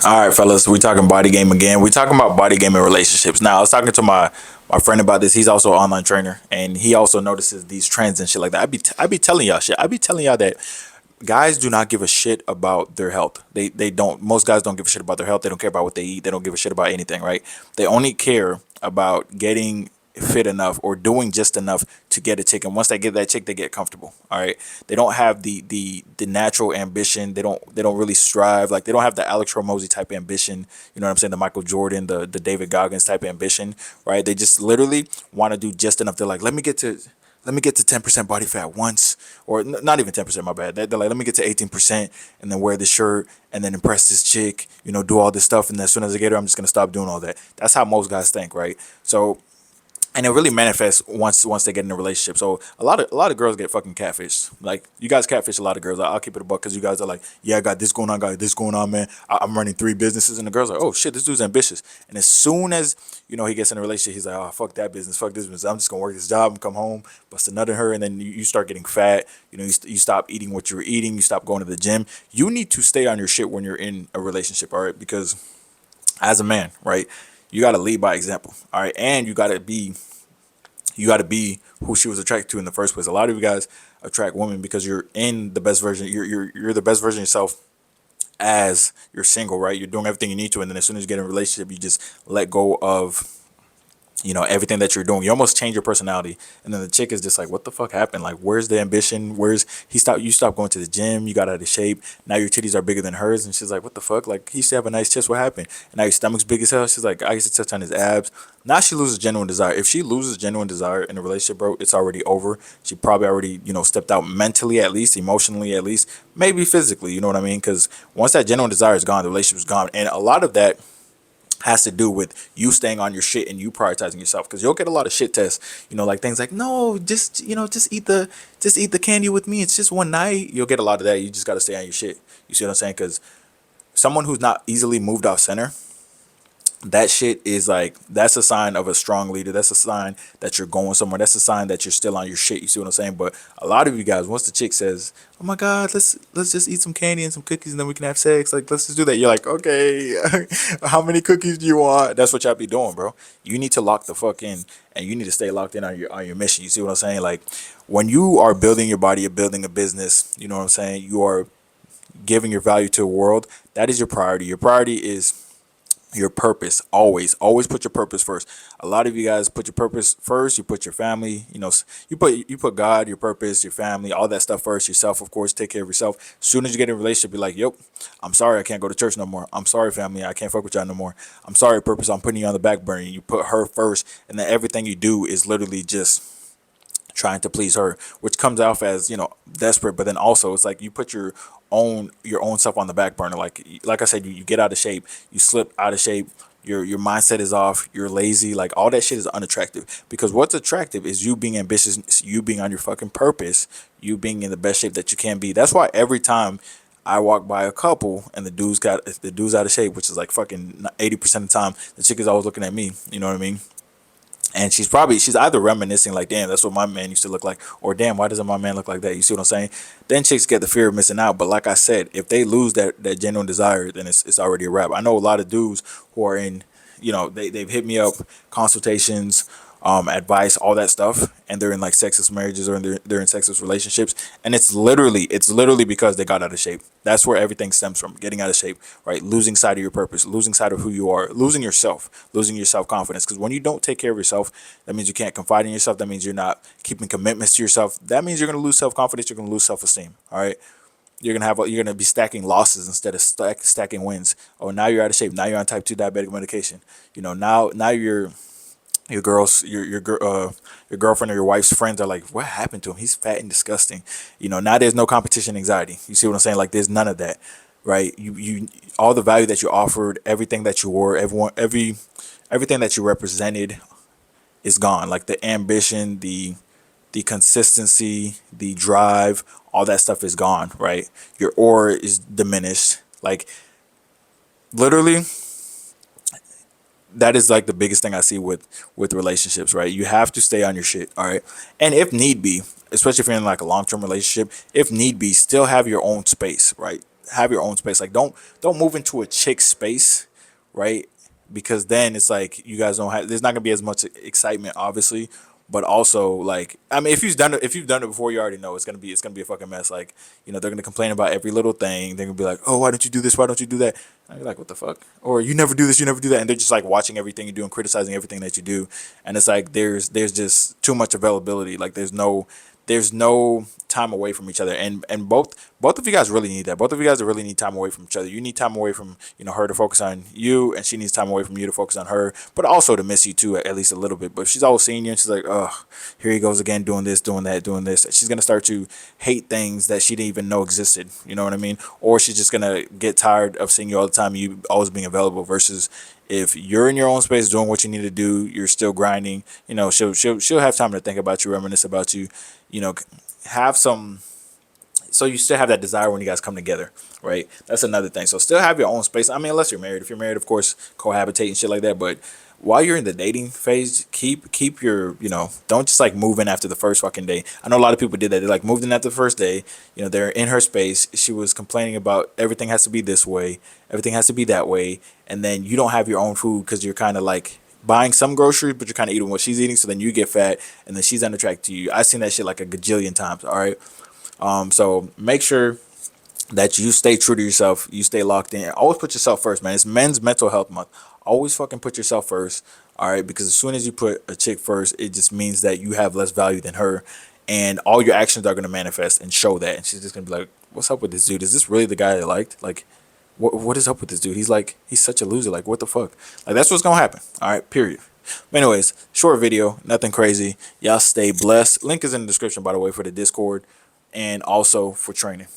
All right, fellas, we talking body game again. We talking about body game and relationships. Now, I was talking to my friend about this. He's also an online trainer, and he also notices these trends and shit like that. I be telling y'all shit. I be telling y'all that guys do not give a shit about their health. They don't. Most guys don't give a shit about their health. They don't care about what they eat. They don't give a shit about anything, right? They only care about getting fit enough or doing just enough to get a chick. And once they get that chick, they get comfortable. All right. They don't have the natural ambition. They don't really strive. Like they don't have the Alex Hormozy type ambition. You know what I'm saying? The Michael Jordan, the David Goggins type ambition, right? They just literally want to do just enough. They're like, let me get to 10% body fat once, or not even 10%, my bad. They're like, let me get to 18% and then wear this shirt and then impress this chick, do all this stuff. And then as soon as I get her, I'm just going to stop doing all that. That's how most guys think, right? So, and it really manifests once they get in a relationship. So a lot of girls get fucking catfish. Like you guys catfish a lot of girls. I'll keep it a buck because you guys are like, yeah, I got this going on, got this going on, man. I'm running 3 businesses, and the girls are like, oh shit, this dude's ambitious. And as soon as he gets in a relationship, he's like, oh fuck that business, fuck this business. I'm just gonna work this job and come home, bust a nut in her, and then you start getting fat. You stop eating what you were eating. You stop going to the gym. You need to stay on your shit when you're in a relationship, all right? Because as a man, right, you got to lead by example, all right, and you got to be who she was attracted to in the first place. A lot of you guys attract women because you're in the best version. You're the best version of yourself as you're single, right? You're doing everything you need to, and then as soon as you get in a relationship, you just let go of everything that you're doing. You almost change your personality, and then the chick is just like, what the fuck happened? Like, where's the ambition? Where's he stopped? You stopped going to the gym. You got out of shape. Now your titties are bigger than hers, and she's like, what the fuck? Like, he used to have a nice chest. What happened? And now your stomach's big as hell. She's like, I used to touch on his abs. Now she loses genuine desire. If she loses genuine desire in a relationship, bro, it's already over. She probably already stepped out mentally, at least emotionally, at least maybe physically. You know what I mean? Because once that genuine desire is gone, the relationship's gone, and a lot of that has to do with you staying on your shit and you prioritizing yourself, because you'll get a lot of shit tests, like things like, no, just eat the candy with me, it's just one night. You'll get a lot of that. You just got to stay on your shit. You see what I'm saying? Because someone who's not easily moved off center, that shit is like, that's a sign of a strong leader. That's a sign that you're going somewhere. That's a sign that you're still on your shit. You see what I'm saying? But a lot of you guys, once the chick says, oh my god, let's just eat some candy and some cookies and then we can have sex, like let's just do that, you're like, okay. How many cookies do you want? That's what y'all be doing, bro. You need to lock the fuck in, and you need to stay locked in on your mission. You see what I'm saying? Like, when you are building your body, you're building a business, you know what I'm saying, you are giving your value to the world. That is your priority. Your priority is your purpose. Always put your purpose first. A lot of you guys put your purpose first. You put your family, you put God, your purpose, your family, all that stuff first. Yourself, of course. Take care of yourself. As soon as you get in a relationship, you're like, yep, I'm sorry, I can't go to church no more. I'm sorry, family, I can't fuck with y'all no more. I'm sorry, purpose, I'm putting you on the back burner. You put her first, and then everything you do is literally just trying to please her, which comes off as desperate. But then also it's like you put your own stuff on the back burner. Like I said, you get out of shape, you slip out of shape, your mindset is off, you're lazy, like all that shit is unattractive. Because what's attractive is you being ambitious, you being on your fucking purpose, you being in the best shape that you can be. That's why every time I walk by a couple and the dude's out of shape, which is like fucking 80% of the time, the chick is always looking at me, you know what I mean? And she's either reminiscing like, damn, that's what my man used to look like, or damn, why doesn't my man look like that? You see what I'm saying? Then chicks get the fear of missing out. But like I said, if they lose that genuine desire, then it's already a wrap. I know a lot of dudes who are in, they've hit me up, consultations, advice, all that stuff, and they're in like sexist marriages, or they're in sexist relationships, and it's literally because they got out of shape. That's where everything stems from: getting out of shape, right? Losing sight of your purpose, losing sight of who you are, losing yourself, losing your self confidence. Because when you don't take care of yourself, that means you can't confide in yourself. That means you're not keeping commitments to yourself. That means you're gonna lose self confidence. You're gonna lose self esteem. All right. You're gonna be stacking losses instead of stacking wins. Oh, now you're out of shape. Now you're on type 2 diabetic medication. Now your girlfriend or your wife's friends are like, what happened to him? He's fat and disgusting. Now there's no competition anxiety. You see what I'm saying? Like, there's none of that, right? You all the value that you offered, everything that you were, everything that you represented is gone. Like the ambition, the consistency, the drive, all that stuff is gone, right? Your aura is diminished. Like, literally, that is like the biggest thing I see with relationships, right? You have to stay on your shit, all right? And if need be, especially if you're in like a long-term relationship, if need be, still have your own space, right? have your own space. Like don't move into a chick space, right? Because then it's like you guys don't have. There's not gonna be as much excitement, obviously, but also like I mean, if you've done it before, you already know it's gonna be a fucking mess. Like they're gonna complain about every little thing. They're gonna be like, oh, why don't you do this? Why don't you do that? And you're like, what the fuck? Or you never do this, you never do that, and they're just like watching everything you do and criticizing everything that you do, and it's like there's just too much availability. Like there's no time away from each other, and both of you guys really need that. Both of you guys really need time away from each other. You need time away from her to focus on you, and she needs time away from you to focus on her, but also to miss you too, at least a little bit. But if she's always seeing you and she's like, oh, here he goes again, doing this, doing that, doing this, she's gonna start to hate things that she didn't even know existed. You know what I mean? Or she's just gonna get tired of seeing you all the time, you always being available. Versus if you're in your own space doing what you need to do, you're still grinding. She'll have time to think about you, reminisce about you. You know, have some. So you still have that desire when you guys come together, right? That's another thing. So still have your own space. I mean, unless you're married. If you're married, of course, cohabitate and shit like that. But while you're in the dating phase, keep your don't just like move in after the first fucking day. I know a lot of people did that. They like moved in after the first day. They're in her space. She was complaining about everything has to be this way, everything has to be that way, and then you don't have your own food because you're kind of like buying some groceries, but you're kind of eating what she's eating. So then you get fat, and then she's unattracted to you. I've seen that shit like a gajillion times. All right. So make sure that you stay true to yourself. You stay locked in. Always put yourself first, man. It's Men's Mental Health Month. Always fucking put yourself first. All right, because as soon as you put a chick first, it just means that you have less value than her, and all your actions are gonna manifest and show that. And she's just gonna be like, "What's up with this dude? Is this really the guy I liked? Like, what is up with this dude? He's such a loser. Like, what the fuck? Like, that's what's gonna happen. All right, period." But anyways, short video, nothing crazy. Y'all stay blessed. Link is in the description, by the way, for the Discord and also for training.